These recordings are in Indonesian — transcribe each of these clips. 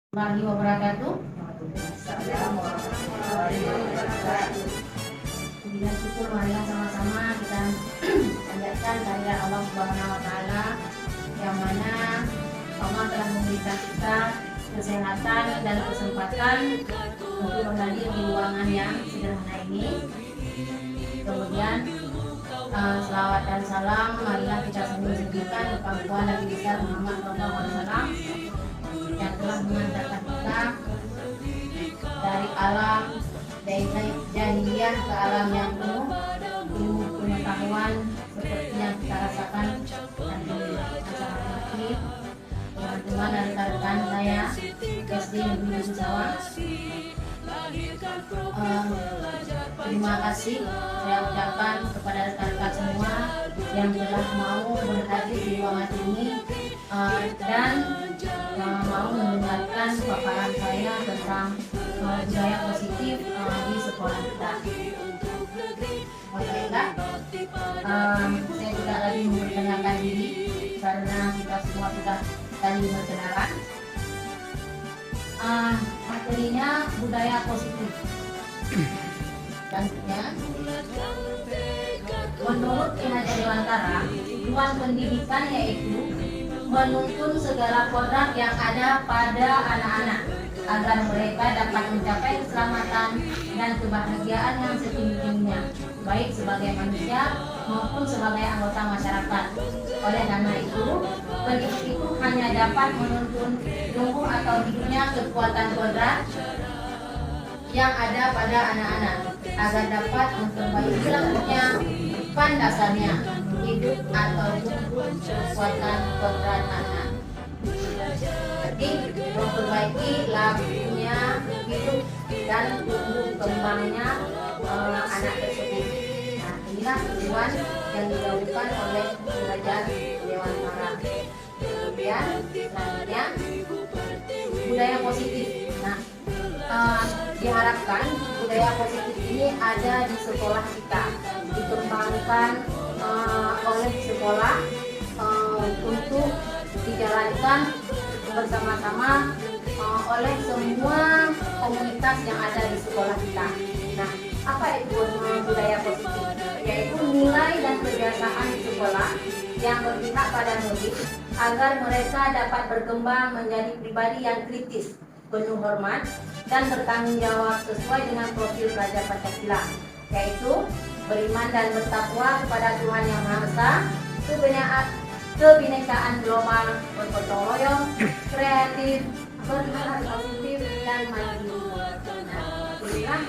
Warahmatullahi wabarakatuh. Bila syukur marilah sama-sama kita panjatkan kehadirat Allah Subhanahu wa taala yang mana Allah telah memberikan kita kesehatan dan kesempatan untuk berhadir di ruangan yang sederhana ini. Kemudian selawat dan salam marilah kita sembunyikan kepada Nabi besar Muhammad SAW yang telah mengantarkan kita dari alam jahiliyah ke alam yang penuh ilmu pengetahuan seperti yang kita rasakan dari acara ini. Teman-teman dan rekan-rekan saya SD Negeri Sawah, terima kasih saya ucapkan kepada rekan-rekan semua yang telah mau berhadir di ruangan ini dan mau mendengarkan paparan saya tentang budaya positif di sekolah kita. Baiklah, saya tidak lagi memperkenalkan diri karena kita semua sudah tadi berkenalan. Materinya budaya positif. Selanjutnya, menurut Ki Hajar Dewantara, tujuan pendidikan yaitu menuntun segala kodrat yang ada pada anak-anak agar mereka dapat mencapai keselamatan dan kebahagiaan yang setinggi-tingginya, baik sebagai manusia maupun sebagai anggota masyarakat. Oleh karena itu, pendidik itu hanya dapat menuntun tumbuh atau hidupnya kekuatan kodrat yang ada pada anak-anak agar dapat memperbaiki lakunya depan dasarnya hidup atau tumbuh kekuatan kodrat anak. Jadi memperbaiki lakunya hidup dan tumbuh kembangnya anak tersebut. Nah, inilah tujuan yang dilakukan oleh Ki Hajar Dewantara. Kemudian selanjutnya budaya positif. Nah, diharapkan budaya positif ini ada di sekolah kita, dikembangkan oleh sekolah untuk dijalankan bersama-sama oleh semua komunitas yang ada di sekolah kita. Nah, apa itu budaya positif? Yaitu nilai dan kebiasaan di sekolah yang berpihak pada murid agar mereka dapat berkembang menjadi pribadi yang kritis, penuh hormat, dan bertanggung jawab sesuai dengan profil pelajar Pancasila, yaitu beriman dan bertakwa kepada Tuhan Yang Maha Esa, kebinekaan global, bergotong royong, kreatif, berhati positif, dan mandiri. Nah, inilah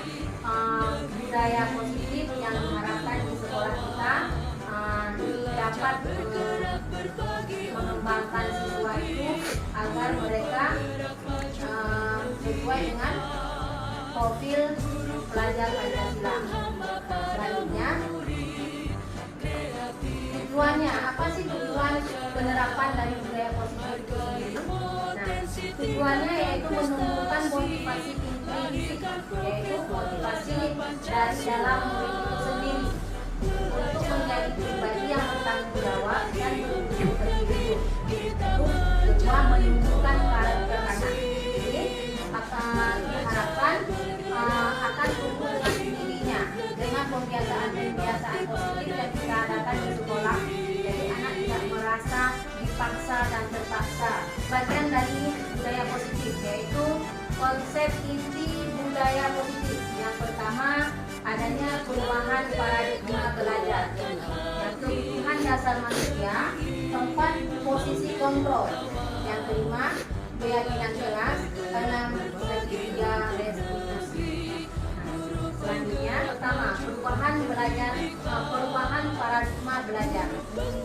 budaya positif yang diharapkan di sekolah kita dapat mengembangkan siswa itu agar mereka sesuai dengan profil pelajar Pancasila. Selanjutnya, tujuannya apa sih tujuan penerapan dari budaya positif itu sendiri? Nah, tujuannya yaitu menumbuhkan motivasi intrinsik, yaitu motivasi dari dalam murid itu sendiri untuk menjadi pribadi yang bertanggung jawab dan berwujud hidup. Kedua, menumbuhkan karakter anak. Jadi akan diharapkan akan tumbuh dengan sendirinya dengan pembiasaan positif yang kita adakan di sekolah. Jadi anak tidak merasa dipaksa dan terpaksa. Bagian dari budaya positif yaitu konsep inti budaya positif. Yang pertama, adanya perubahan paradigma belajar. Yang kebutuhan dasar manusia, tempat posisi kontrol. Yang kelima, keyakinan kelas, keenam, segitiga restitusi. Selanjutnya, pertama, perubahan paradigma belajar.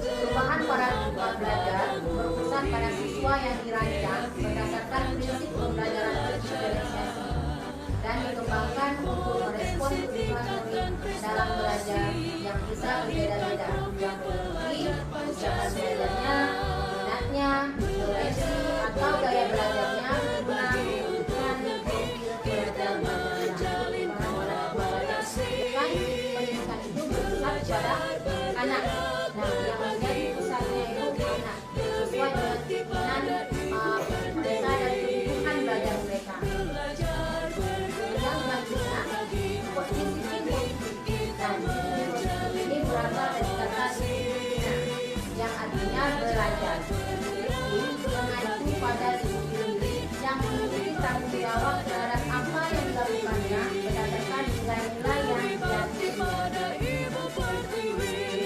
Perubahan paradigma belajar berpusat pada siswa yang dirancang berdasarkan prinsip pembelajaran diferensiasi dan dikembangkan untuk merespon kebutuhan murid dalam belajar yang bisa berbeda-beda, yang memiliki usaha belajarnya, minatnya, toleransi atau gaya belajarnya guna kebutuhan profil belajar pendidikan itu berpusat pada anak. Nah, yang menjadi pusatnya itu anak sesuai dengan keinginan mereka dan kebutuhan belajar Nah, yang artinya belajar. Disiplin mengacu pada diri yang memiliki tanggung jawab terhadap apa yang dilakukannya berdasarkan nilai-nilai yang diyakini.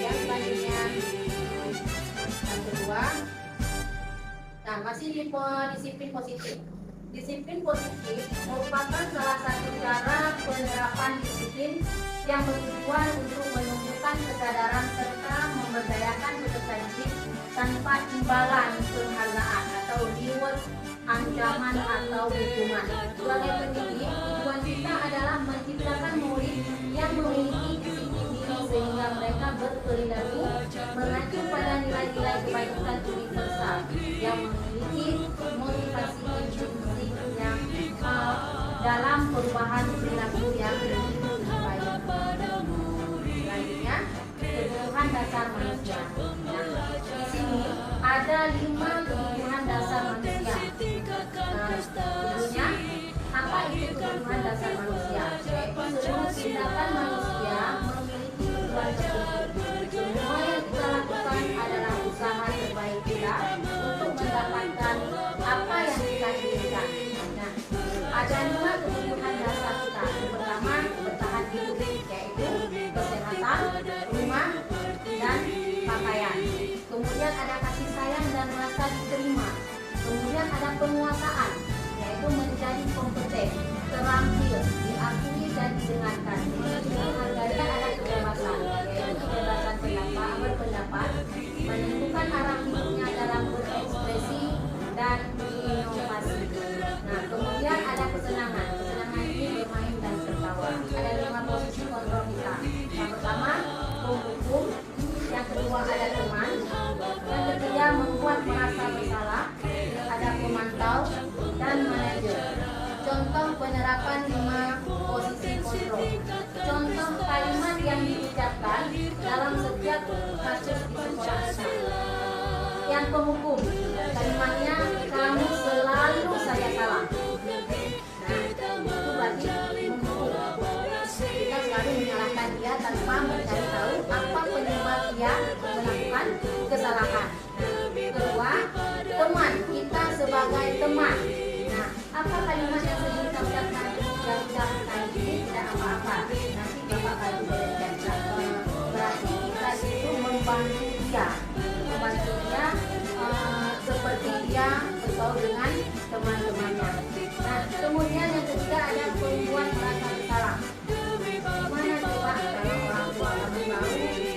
Yang selanjutnya, yang kedua, nah masih di disiplin positif. Disiplin positif merupakan salah satu cara penerapan disiplin yang bertujuan untuk menumbuhkan kesadaran serta memberdayakan peserta didik tanpa imbalan penghargaan atau reward, ancaman atau hukuman. Sebagai pendidik, tujuan kita adalah menciptakan murid yang memiliki disiplin diri sehingga mereka berperilaku mengacu pada nilai-nilai kebaikan universal yang memiliki motivasi intrinsik yang dalam perubahan perilaku yang lebih baik. Selanjutnya, kebutuhan dasar manusia. Nah, di sini ada 5 kebutuhan dasar manusia. Tentunya, apa itu kebutuhan dasar manusia? Yaitu seluruh tindakan manusia memiliki tujuan tertentu. Semua yang kita lakukan adalah usaha terbaik kita untuk mendapatkan apa yang kita inginkan. Nah, ada 5 kebutuhan dasar kita. Yang pertama, bertahan hidup, yaitu kesehatan, rumah, dan pakaian. Kemudian ada kasih sayang dan rasa diterima. Kemudian ada penguasaan, yaitu menjadi kompeten, terampil, diakui dan didengarkan. Harganya ada kebebasan, yaitu kebebasan berpendapat, menentukan arah hidupnya dalam berekspresi dan inovasi. Nah, kemudian ada kesenangan. Kesenangan ini bermain dan tertawa. Ada 5 posisi kontrol kita. Yang pertama, menghukum. Yang kedua, ada teman. Yang ketiga, membuat merasa bersalah. Ada pemantau dan manajer. Contoh penerapan 5 posisi kontrol. Contoh kalimat yang diucapkan dalam setiap kasus di sekolah kita. Yang penghukum, kalimatnya kamu selalu saya salah. Nah, itu berarti menghukum. Kita selalu menyalahkan dia tanpa mencari tahu apa penyebab dia melakukan kesalahan. Kedua, teman, kita sebagai teman. Nah, apa kalimat yang sering kita ucapkan yang ucapkan ini tidak apa-apa. Nanti Bapak akan bereskan. Berarti kita itu membantu dia. Membantu dia seperti dia bergaul dengan teman-temannya. Nah, kemudian yang ketiga ada membuat merasa bersalah. Mana coba kalau orang tua kamu tahu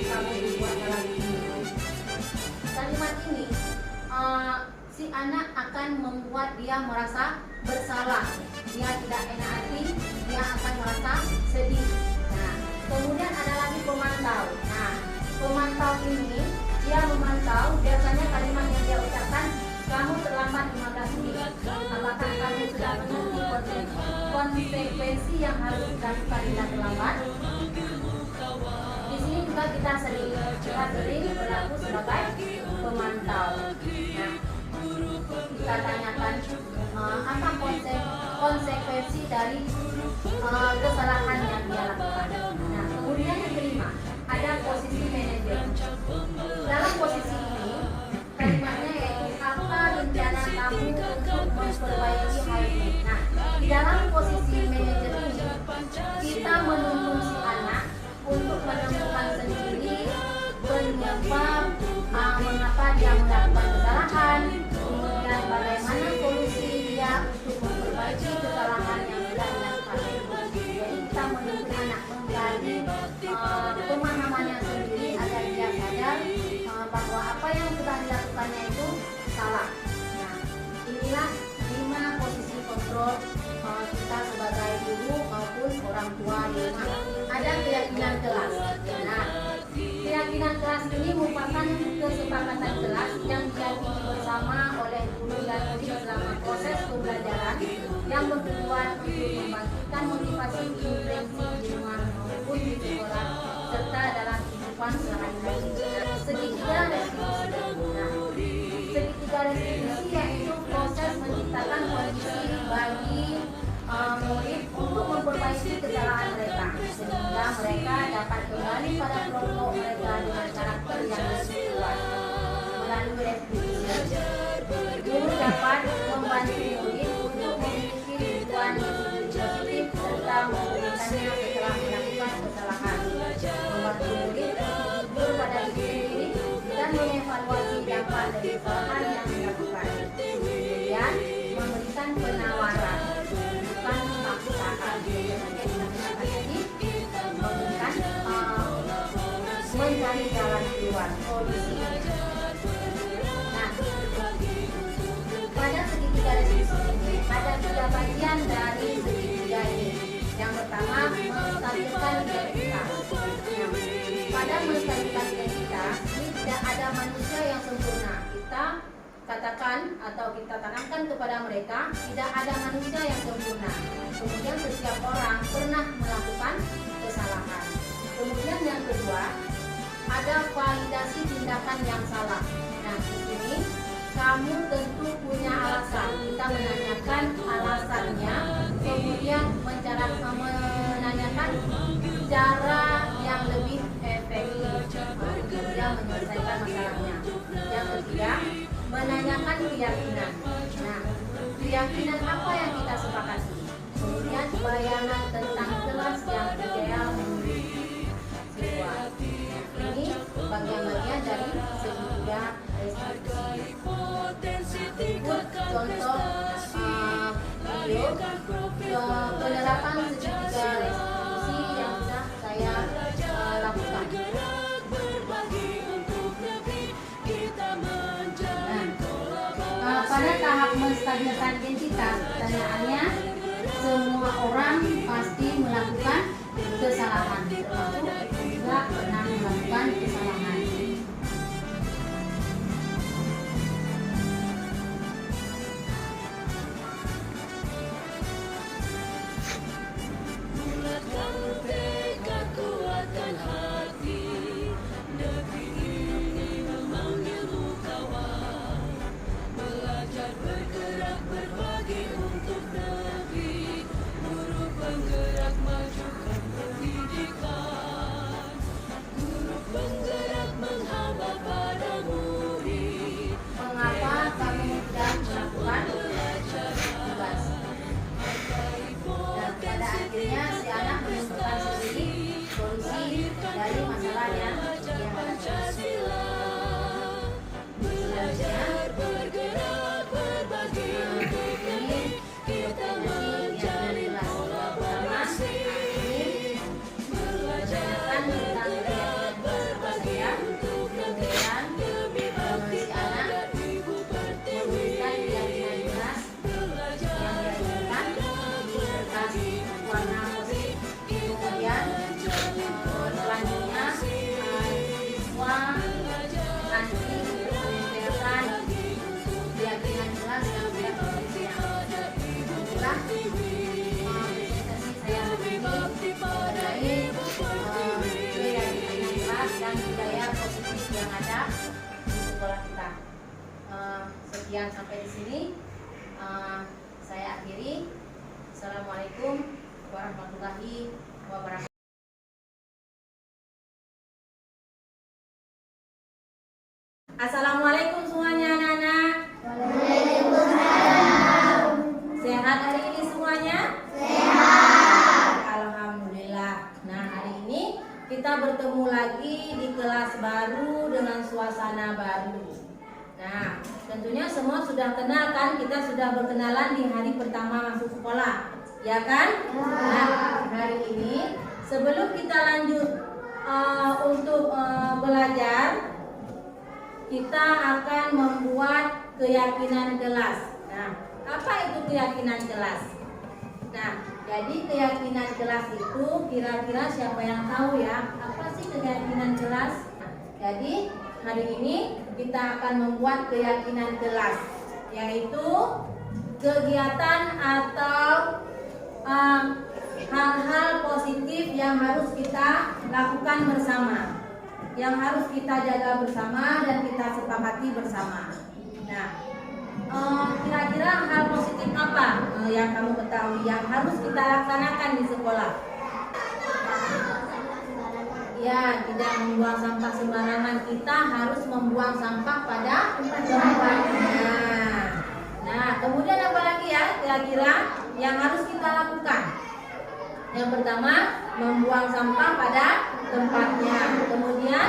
kamu dibuat salah ini. Kalimat ini si anak akan membuat dia merasa bersalah. Dia tidak enak hati, dia akan merasa sedih. Nah, kemudian ada lagi pemantau. Nah, pemantau ini dia memantau, biasanya kalimat yang dia ucapkan, kamu terlambat 15 menit. Apakah kamu sudah mengerti konsekuensi yang harus dilakukan bila terlambat? Di sini juga kita sering berlaku sebagai pemantau. Nah, kita tanyakan apa konsekuensi dari kesalahan yang dia lakukan. Nah, kemudian yang kelima, ada posisi manajer. Dalam posisi ini, kalimatnya yaitu apa rencana kamu untuk memperbaiki hal ini. Nah, di dalam posisi manajer ini, kita menuntun si anak untuk menemukan sendiri penyebab mengapa dia melakukan kesalahan, kemudian bagaimana solusi dia untuk memperbaiki kesalahan yang sudah dilakukan. Jadi kita menuntun anak menggali pemahamannya sendiri agar dia sadar bahwa apa yang sudah dilakukannya itu salah. Nah, inilah 5 posisi kontrol kita sebagai guru maupun orang tua di rumah. Ada keyakinan kelas. Nah, keyakinan kelas ini merupakan kesepakatan kelas yang diyakini bersama oleh guru dan murid selama proses pembelajaran yang bertujuan untuk membangkitkan motivasi intrinsik di rumah maupun di sekolah serta dalam kehidupan sehari-hari. Segitiga restitusi. Nah, segitiga restitusi yaitu proses menciptakan kondisi bagi murid untuk memperbaiki kesalahan mereka sehingga mereka dapat kembali pada kelompok mereka dengan karakter mengevaluasi dampak dari kesalahan yang dilakukan. Kemudian memberikan penawaran, bukan memaksakan. Jadi memberikan mencari jalan keluar, solusi. Nah, pada segitiga restitusi ini ada 3 bagian dari segitiga ini. Yang pertama, menstabilkan identitas. Pada menstabilkan identitas ini tidak ada manusia yang sempurna. Kita katakan atau kita tanamkan kepada mereka, tidak ada manusia yang sempurna. Kemudian setiap orang pernah melakukan kesalahan. Kemudian yang kedua, ada validasi tindakan yang salah. Nah, di sini kamu tentu punya alasan. Kita menanyakan alasannya, kemudian menanyakan cara yang lebih efektif kemudian menyelesaikan masalahnya. Yang ketiga, menanyakan keyakinan. Nah, keyakinan apa yang kita sepakati? Kemudian bayangan tentang kelas yang ideal menurut siswa. Ini bagian-bagian dari segitiga restitusi. Berikut contoh video penerapan segitiga restitusi yang sudah saya lakukan. Pada tahap menstabilkan identitas, pertanyaannya, semua orang pasti melakukan kesalahan, termasuk juga pernah melakukan kesalahan. Sekian sampai di sini. Saya akhiri. Assalamualaikum warahmatullahi wabarakatuh. Assalamualaikum semuanya anak-anak. Waalaikumsalam. Sehat hari ini semuanya? Sehat. Alhamdulillah. Nah, hari ini kita bertemu lagi di kelas baru dengan suasana baru. Nah, tentunya semua sudah kenal kan? Kita sudah berkenalan di hari pertama masuk sekolah, ya kan? Nah, hari ini sebelum kita lanjut untuk belajar, kita akan membuat keyakinan kelas. Nah, apa itu keyakinan kelas? Nah, jadi keyakinan kelas itu kira-kira siapa yang tahu ya? Apa sih keyakinan kelas? Nah, jadi hari ini kita akan membuat keyakinan kelas, yaitu kegiatan atau hal-hal positif yang harus kita lakukan bersama, yang harus kita jaga bersama dan kita sepakati bersama. Nah, kira-kira hal positif apa yang kamu ketahui yang harus kita laksanakan di sekolah? Ya, tidak membuang sampah sembarangan. Kita harus membuang sampah pada tempatnya. Nah, kemudian apa lagi ya kira-kira yang harus kita lakukan? Yang pertama, membuang sampah pada tempatnya. Kemudian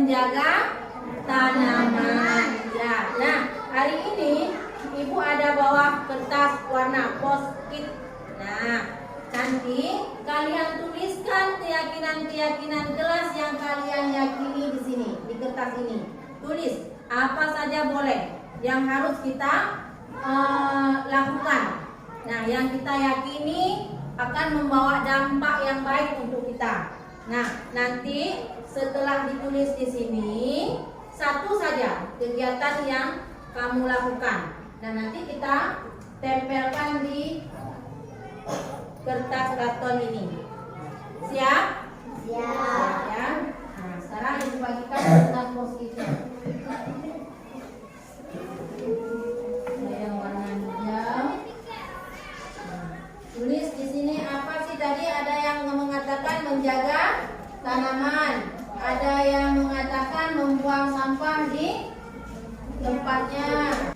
menjaga tanaman. Ya, nah hari ini Ibu ada bawa kertas warna post-it. Nah, nanti kalian tuliskan keyakinan-keyakinan kelas yang kalian yakini di sini, di kertas ini. Tulis apa saja boleh yang harus kita lakukan. Nah, yang kita yakini akan membawa dampak yang baik untuk kita. Nah, nanti setelah ditulis di sini, satu saja kegiatan yang kamu lakukan. Nah, nanti kita tempelkan di kertas karton ini. Siap? Siap ya. Nah, sekarang Ibu bagikan kertas post-itnya. Ada yang warna hijau. Nah, tulis di sini apa sih tadi? Ada yang mengatakan menjaga tanaman, ada yang mengatakan membuang sampah di tempatnya.